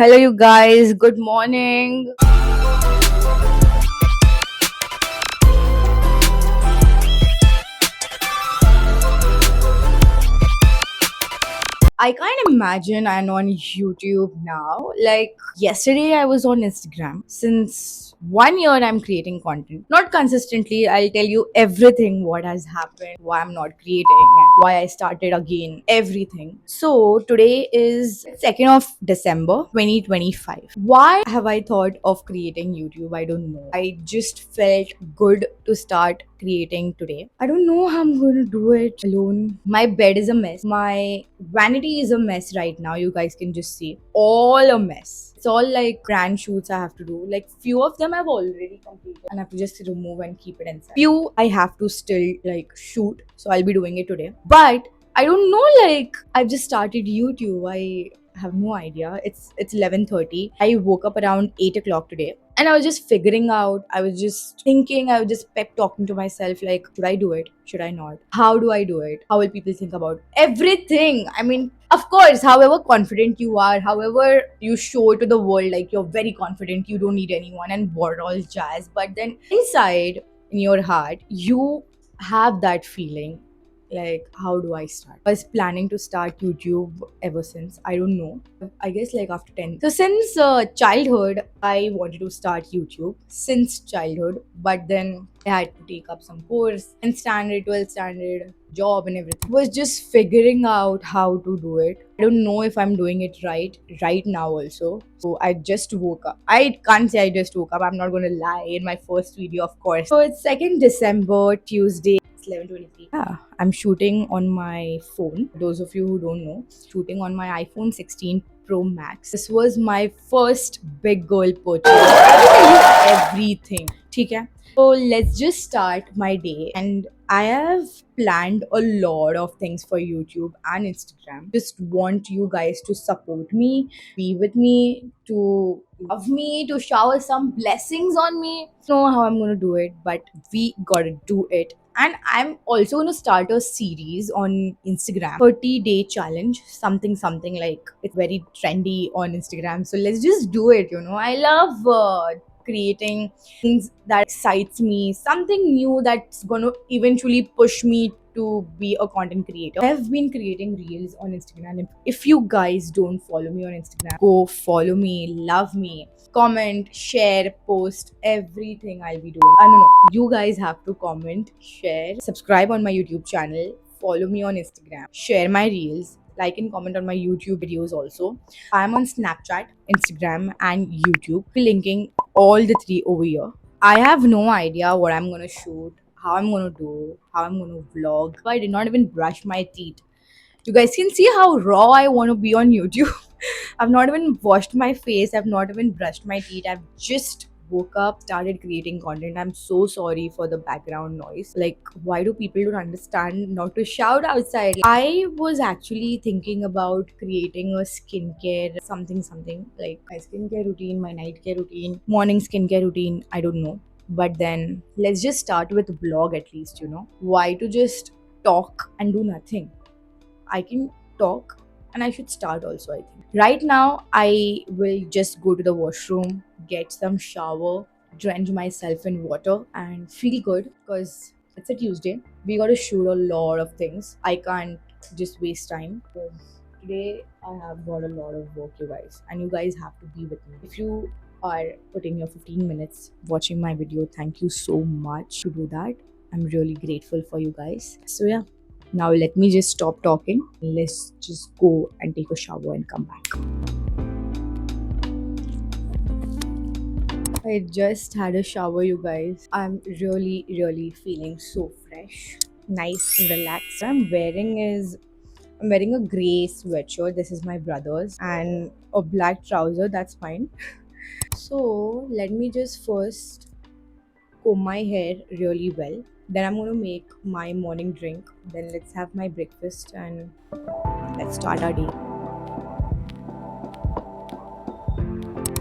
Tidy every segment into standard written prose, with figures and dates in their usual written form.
Hello, you guys. Good morning. I can't imagine I'm on YouTube now. Like yesterday, I was on Instagram. Since 1 year, I'm creating content. Not consistently. I'll tell you everything what has happened, why I'm not creating, and why I started again. Everything. So today is 2nd of December, 2025. Why have I thought of creating YouTube? I don't know. I just felt good to start creating today. I don't know how I'm going to do it alone. My bed is a mess. My vanity is a mess right now. You guys can just see all a mess. It's all like brand shoots I have to do. Like few of them I've already completed and I have to just remove and keep it inside. Few I have to still like shoot. So I'll be doing it today. But I don't know, like I've just started YouTube. I have no idea. It's 11:30. I woke up around 8 o'clock today and I was just figuring out, I was just thinking, I was just pep talking to myself, like, should I do it? Should I not? How do I do it? How will people think about everything? I mean, of course, however confident you are, however you show to the world, like you're very confident, you don't need anyone, and what all jazz. But then inside, in your heart, you have that feeling like, how do I start? I was planning to start YouTube ever since. I don't know. I guess like after 10. So since childhood, I wanted to start YouTube since childhood, but then I had to take up some course in standard, 12th standard, job and everything. Was just figuring out how to do it. I don't know if I'm doing it right now also. So I just woke up. I can't say I just woke up. I'm not gonna lie in my first video, of course. So it's 2nd December, Tuesday. It's 11:23. Yeah, I'm shooting on my phone. Those of you who don't know, shooting on my iPhone 16 Pro Max. This was my first big girl purchase. Everything. Okay. So let's just start my day. And I have planned a lot of things for YouTube and Instagram. Just want you guys to support me, be with me, to love me, to shower some blessings on me. I don't know how I'm gonna do it, but we gotta do it. And I'm also going to start a series on Instagram, 30-day challenge, something like it's very trendy on Instagram. So let's just do it. I love creating things that excites me, something new that's going to eventually push me to be a content creator. I've been creating reels on Instagram. If you guys don't follow me on Instagram, go follow me, love me, comment, share, post, everything I'll be doing. No. You guys have to comment, share, subscribe on my YouTube channel, follow me on Instagram, share my reels, like and comment on my YouTube videos also. I'm on Snapchat, Instagram, and YouTube. Linking all the three over here. I have no idea what I'm gonna shoot, how I'm gonna do, how I'm gonna vlog. I did not even brush my teeth. You guys can see how raw I want to be on YouTube. I've not even washed my face. I've not even brushed my teeth. I've just woke up, started creating content. I'm so sorry for the background noise. Like, why do people don't understand not to shout outside? I was actually thinking about creating a skincare something like my skincare routine, my night care routine, morning skincare routine. I don't know. But then let's just start with a blog at least. Why to just talk and do nothing? I can talk and I should start also, I think. Right now, I will just go to the washroom, get some shower, drench myself in water, and feel good because it's a Tuesday. We gotta shoot a lot of things. I can't just waste time because today I have got a lot of work, you guys, and you guys have to be with me. If you are putting your 15 minutes watching my video, thank you so much to do that. I'm really grateful for you guys. So, yeah. Now let me just stop talking. Let's just go and take a shower and come back. I just had a shower, you guys. I'm really feeling so fresh, nice, and relaxed. I'm wearing a gray sweatshirt. This is my brother's, and a black trouser. That's fine. So let me just first comb my hair really well. Then I'm gonna make my morning drink. Then let's have my breakfast and let's start our day.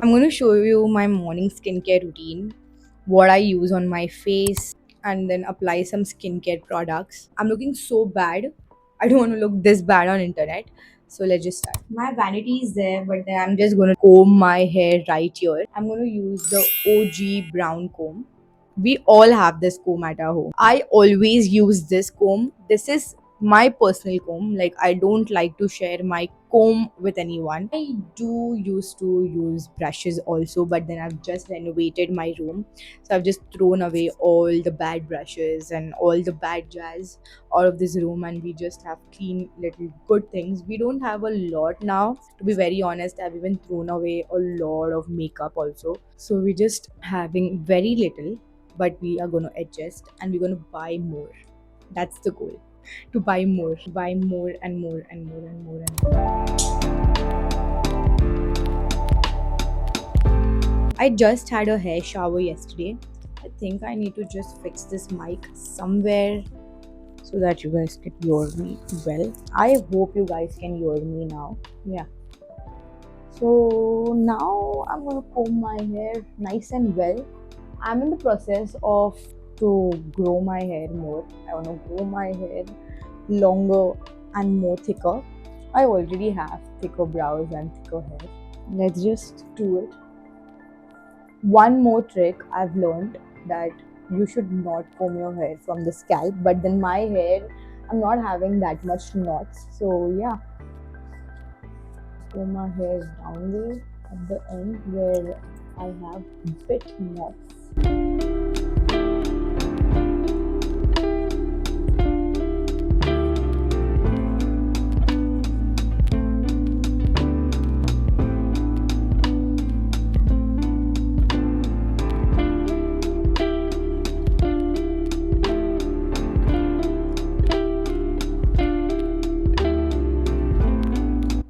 I'm going to show you my morning skincare routine, what I use on my face, and then apply some skincare products. I'm looking so bad. I don't want to look this bad on internet. So let's just start. My vanity is there, but then I'm just gonna comb my hair right here. I'm gonna use the OG brown comb. We all have this comb at our home. I always use this comb. This is my personal comb. Like, I don't like to share my comb with anyone. I do used to use brushes also, but then I've just renovated my room, so I've just thrown away all the bad brushes and all the bad jazz out of this room, and we just have clean little good things. We don't have a lot now, to be very honest. I've even thrown away a lot of makeup also, so we're just having very little, but we are going to adjust and we're going to buy more. That's the goal, to buy more, buy more and more and more and more and more. I just had a hair shower yesterday. I think I need to just fix this mic somewhere so that you guys can hear me well. I hope you guys can hear me now. Yeah. So now I'm gonna comb my hair nice and well. I'm in the process of to grow my hair more. I want to grow my hair longer and more thicker. I already have thicker brows and thicker hair. Let's just do it. One more trick I've learned, that you should not comb your hair from the scalp, but then my hair, I'm not having that much knots. So yeah, comb my hair down way at the end where I have bit knots.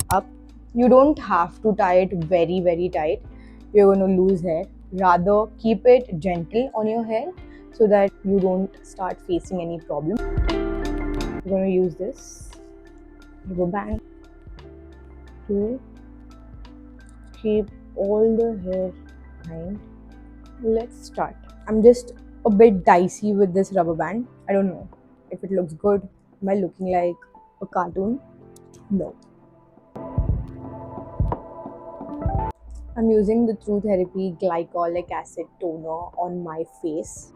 Up. You don't have to tie it very, very tight. You're going to lose hair. Rather, keep it gentle on your hair so that you don't start facing any problem. You're going to use this rubber band to keep all the hair behind. Let's start. I'm just a bit dicey with this rubber band. I don't know if it looks good. Am I looking like a cartoon? No. I'm using the True Therapy Glycolic Acid Toner on my face.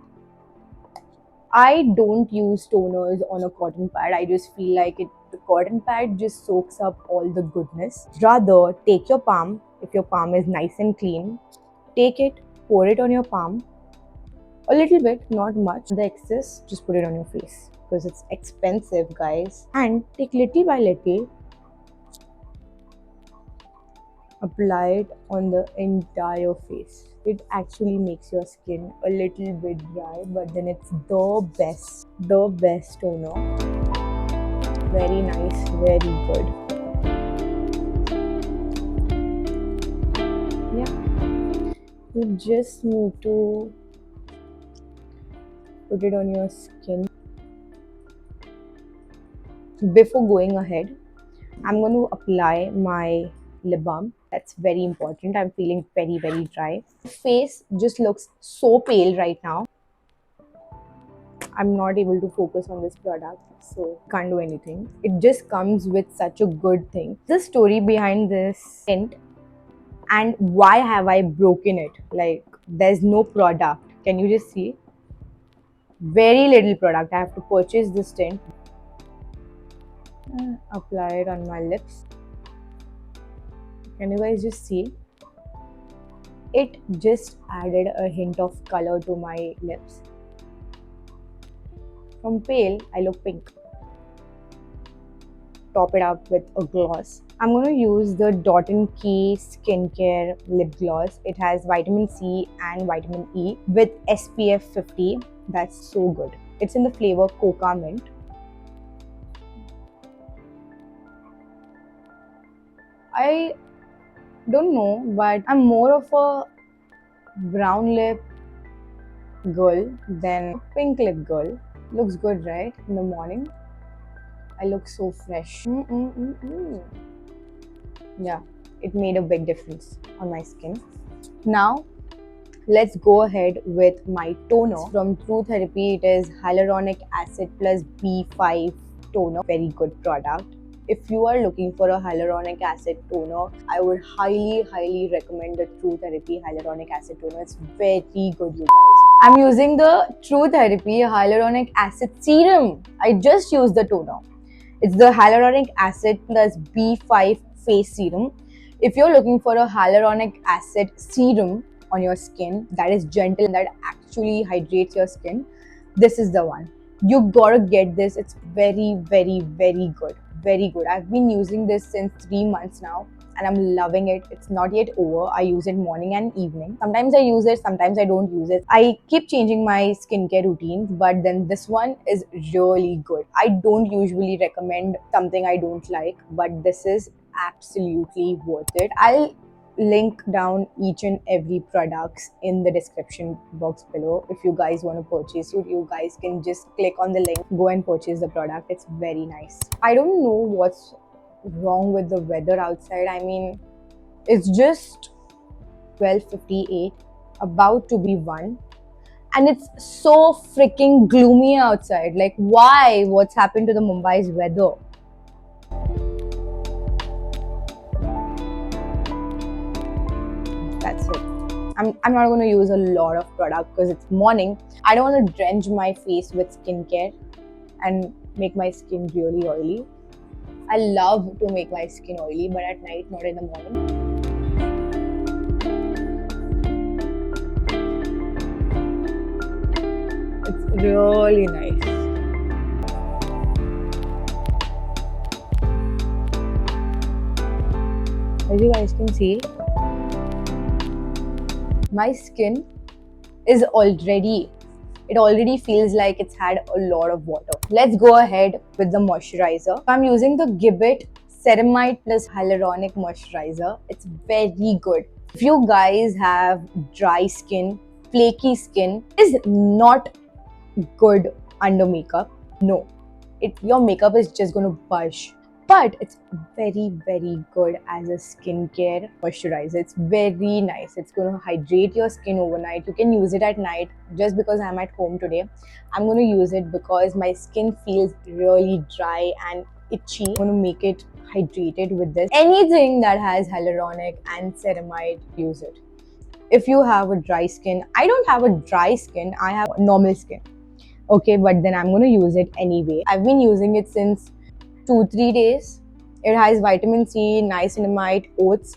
I don't use toners on a cotton pad. I just feel like the cotton pad just soaks up all the goodness. Rather, take your palm, if your palm is nice and clean, take it, pour it on your palm. A little bit, not much. The excess, just put it on your face because it's expensive, guys. And take little by little, apply it on the entire face. It actually makes your skin a little bit dry, but then it's the best toner. Very nice, very good. Yeah, you just need to put it on your skin. Before going ahead, I'm going to apply my lip balm. That's very important. I'm feeling very, very dry. Face just looks so pale right now. I'm not able to focus on this product, so can't do anything. It just comes with such a good thing. The story behind this tint and why have I broken it? Like, there's no product. Can you just see? Very little product. I have to purchase this tint. Apply it on my lips. Can you guys just see? It just added a hint of color to my lips. From pale, I look pink. Top it up with a gloss. I'm going to use the Dot & Key Skincare Lip Gloss. It has vitamin C and vitamin E with SPF 50. That's so good. It's in the flavor Coca Mint. I don't know, but I'm more of a brown lip girl than pink lip girl. Looks good, right? In the morning, I look so fresh. Yeah, it made a big difference on my skin. Now, let's go ahead with my toner from True Therapy. It is hyaluronic acid plus B5 toner. Very good product. if you are looking for a hyaluronic acid toner, I would highly recommend the True Therapy Hyaluronic Acid Toner. It's very good, you guys. I'm using the True Therapy Hyaluronic Acid Serum. I just used the toner. It's the hyaluronic acid plus B5 face serum. If you're looking for a hyaluronic acid serum on your skin that is gentle and that actually hydrates your skin, this is the one. You gotta get this. It's very good. Very good. I've been using this since 3 months now and I'm loving it. It's not yet over. I use it morning and evening. Sometimes I use it, sometimes I don't use it. I keep changing my skincare routines, but then this one is really good. I don't usually recommend something I don't like, but this is absolutely worth it. I'll link down each and every products in the description box below. If you guys want to purchase it, you guys can just click on the link, go and purchase the product. It's very nice. I don't know what's wrong with the weather outside. I mean, it's just 12:58, about to be 1, and it's so freaking gloomy outside. Like, why? What's happened to the Mumbai's weather? That's it. I'm not going to use a lot of product because it's morning. I don't want to drench my face with skincare and make my skin really oily. I love to make my skin oily, but at night, not in the morning. It's really nice. As you guys can see, my skin is it already feels like it's had a lot of water. Let's go ahead with the moisturizer. I'm using the Gibbet Ceramide plus Hyaluronic Moisturizer. It's very good. If you guys have dry skin, flaky skin, is not good under makeup. No, your makeup is just going to budge. But it's very good as a skincare moisturizer. It's very nice. It's going to hydrate your skin overnight. You can use it at night. Just because I'm at home today, I'm going to use it because my skin feels really dry and itchy. I'm going to make it hydrated with this. Anything that has hyaluronic and ceramide, use it. If you have a dry skin, I don't have a dry skin, I have normal skin. Okay, but then I'm going to use it anyway. I've been using it since 2-3 days. It has vitamin C, niacinamide, oats.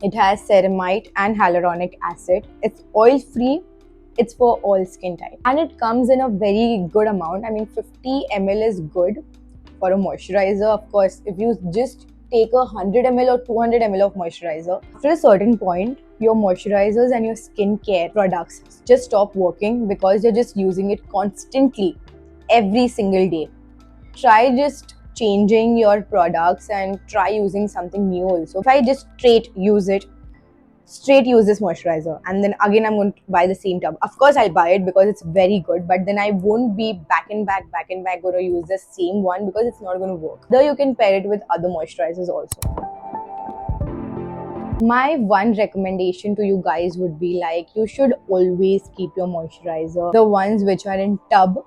It has ceramide and hyaluronic acid. It's oil free. It's for all skin type. And it comes in a very good amount. I mean, 50 ml is good for a moisturizer. Of course, if you just take 100 ml or 200 ml of moisturizer, after a certain point, your moisturizers and your skincare products just stop working because you're just using it constantly every single day. Try just changing your products and try using something new also. If I just straight use this moisturizer and then again I'm going to buy the same tub. Of course I'll buy it because it's very good, but then I won't be back and back going to use the same one because it's not going to work. Though you can pair it with other moisturizers also. My one recommendation to you guys would be like, you should always keep your moisturizer, the ones which are in tub,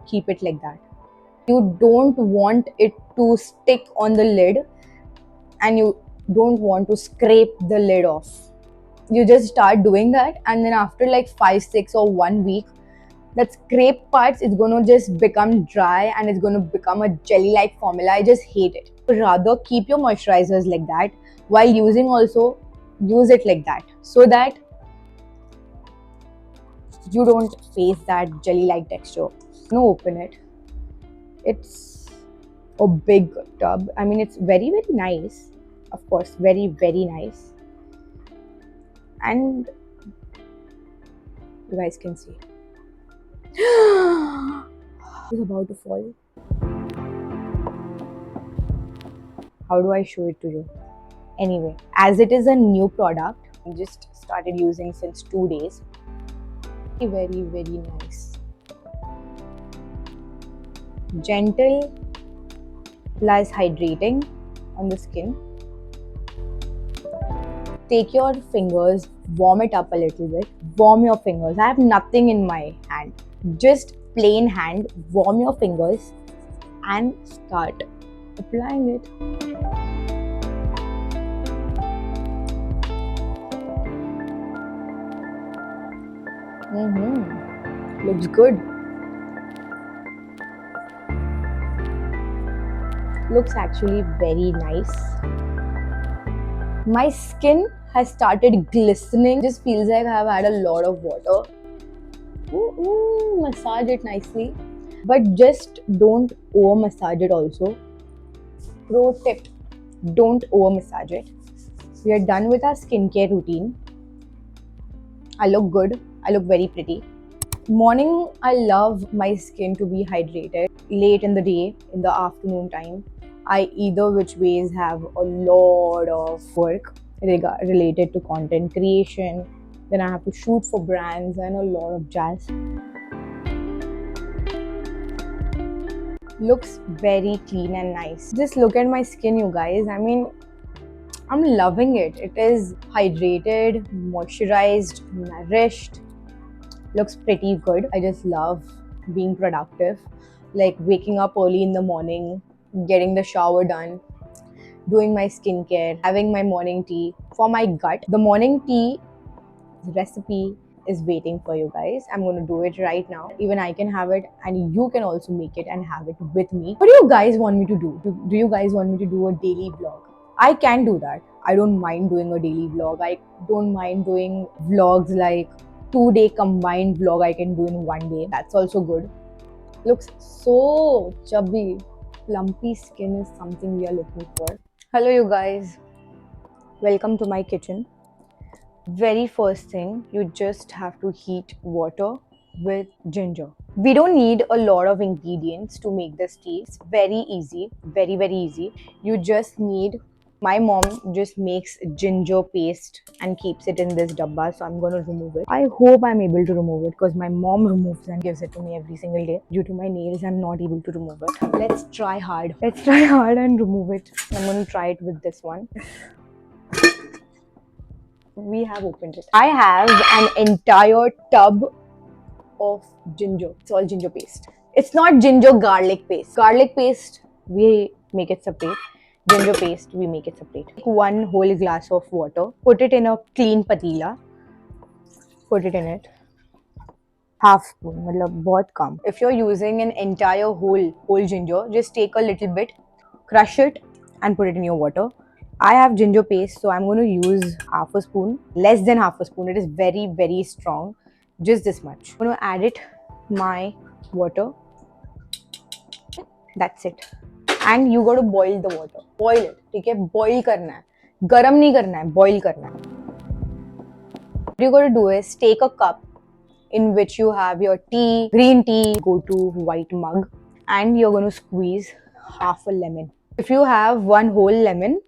keep it like that. You don't want it to stick on the lid and you don't want to scrape the lid off. You just start doing that and then after like 5, 6 or 1 week, that scrape parts is going to just become dry and it's going to become a jelly-like formula. I just hate it. Rather keep your moisturizers like that. While using also, use it like that so that you don't face that jelly-like texture. Now open it. It's a big tub. I mean, it's very nice. Of course, very nice. And you guys can see. It's about to fall. How do I show it to you? Anyway, as it is a new product, I just started using since 2 days. Very nice. Gentle plus hydrating on the skin. Take your fingers, warm it up a little bit. Warm your fingers. I have nothing in my hand. Just plain hand. Warm your fingers and start Applying it. Looks good. Looks actually very nice. My skin has started glistening. Just feels like I've had a lot of water. Massage it nicely. But just don't over massage it also. Pro tip, don't over massage it. We are done with our skincare routine. I look good. I look very pretty. Morning, I love my skin to be hydrated. Late in the day, in the afternoon time, I either which ways have a lot of work related to content creation. Then I have to shoot for brands and a lot of jazz. Looks very clean and nice. Just look at my skin, you guys. I mean, I'm loving it. It is hydrated, moisturized, nourished. Looks pretty good. I just love being productive, like waking up early in the morning, getting the shower done, doing my skincare, having my morning tea. For my gut, the morning tea recipe is waiting for you guys. I'm going to do it right now. Even I can have it, and you can also make it and have it with me. What do you guys want me to do? Do you guys want me to do a daily vlog? I can do that. I don't mind doing a daily vlog. I don't mind doing vlogs like 2-day combined vlog I can do in one day. That's also good. Looks so chubby. Plumpy skin is something we are looking for. Hello, you guys. Welcome to my kitchen. Very first thing, you just have to heat water with ginger. We don't need a lot of ingredients to make this tea. It's very easy, very, very easy. You just need, my mom just makes ginger paste and keeps it in this dabba, so I'm going to remove it. I hope I'm able to remove it because my mom removes and gives it to me every single day. Due to my nails, I'm not able to remove it. Let's try hard. Let's try hard and remove it. I'm going to try it with this one. We have opened it. I have an entire tub of ginger. It's all ginger paste. It's not ginger garlic paste. Garlic paste, we make it separate. Ginger paste, we make it separate. Take 1 whole glass of water. Put it in a clean patila. Put it in it. Half spoon, मतलब बहुत कम. If you're using an entire whole ginger, just take a little bit, crush it, and put it in your water. I have ginger paste, so I'm going to use half a spoon, less than half a spoon. It is very, very strong. Just this much. I'm going to add it my water. That's it. And you got to boil the water. Boil it. Okay? Boil करना है. गरम नहीं करना है. Boil करना है. What you got to do is take a cup in which you have your tea, green tea, go to white mug, and you're going to squeeze half a lemon. If you have one whole lemon,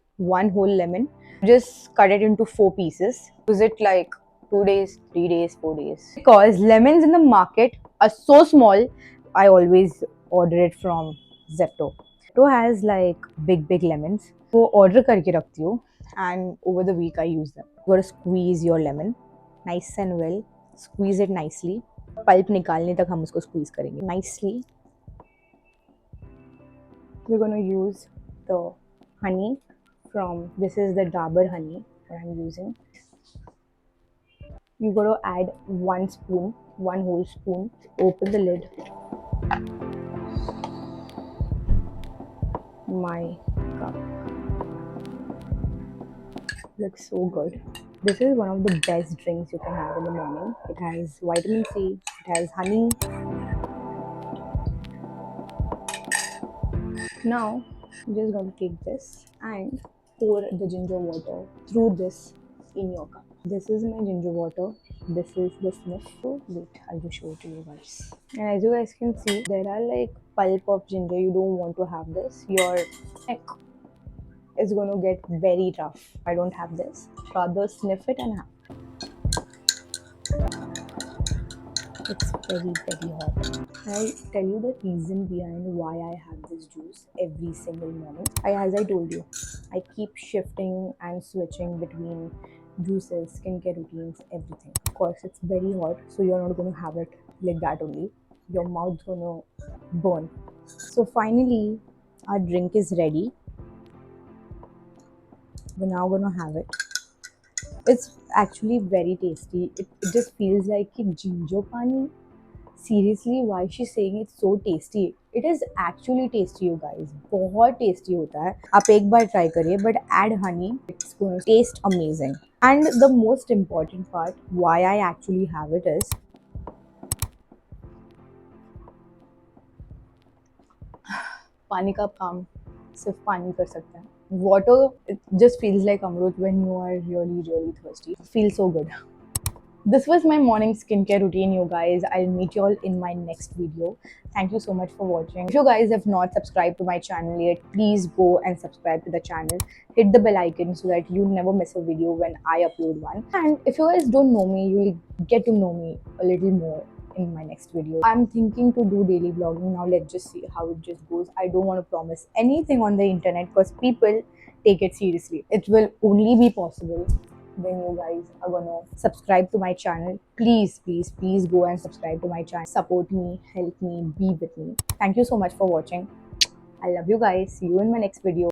just cut it into 4 pieces. Use it like 2 days, 3 days, 4 days. Because lemons in the market are so small, I always order it from Zepto. Zepto has like big lemons. So order करके रखती हूँ, and over the week I use them. You gotta squeeze your lemon nice and well. Squeeze it nicely. Pulp निकालने तक हम उसको squeeze करेंगे nicely. We're gonna use the honey from, this is the Dabur honey that I'm using. You gotta add 1 spoon, 1 whole spoon. Open the lid. My cup. Looks so good. This is one of the best drinks you can have in the morning. It has vitamin C, it has honey. Now, I'm just going to take this and pour the ginger water through this in your cup. This is my ginger water. This is the sniff. So wait, I'll just show it to you guys. And as you guys can see, there are like pulp of ginger. You don't want to have this. Your neck is going to get very rough. I don't have this. Rather sniff it and have. It's very, very hot. I'll tell you the reason behind why I have this juice every single morning. As I told you, I keep shifting and switching between juices, skincare routines, everything. Of course, it's very hot, so you're not going to have it like that only. Your mouth's going to burn. So finally, Our drink is ready. We're now gonna have it. It's actually very tasty. It just feels like a ginger pani. Seriously, why she's saying it's so tasty? It is actually tasty, you guys. बहुत tasty होता है. आप एक बार try करिए, but add honey. It's going to taste amazing. And the most important part, why I actually have it is पानी का काम सिर्फ पानी कर सकता है. Water, it just feels like amrut when you are really, really thirsty. It feels so good. This was my morning skincare routine, you guys. I'll meet you all in my next video. Thank you so much for watching. If you guys have not subscribed to my channel yet, please go and subscribe to the channel. Hit the bell icon so that you never miss a video when I upload one. And if you guys don't know me, you'll get to know me a little more in my next video. I'm thinking to do daily vlogging now. Let's just see how it just goes. I don't want to promise anything on the internet because people take it seriously. It will only be possible when you guys are gonna subscribe to my channel. Please, please, please go and subscribe to my channel. Support me, help me, be with me. Thank you so much for watching. I love you guys. See you in my next video.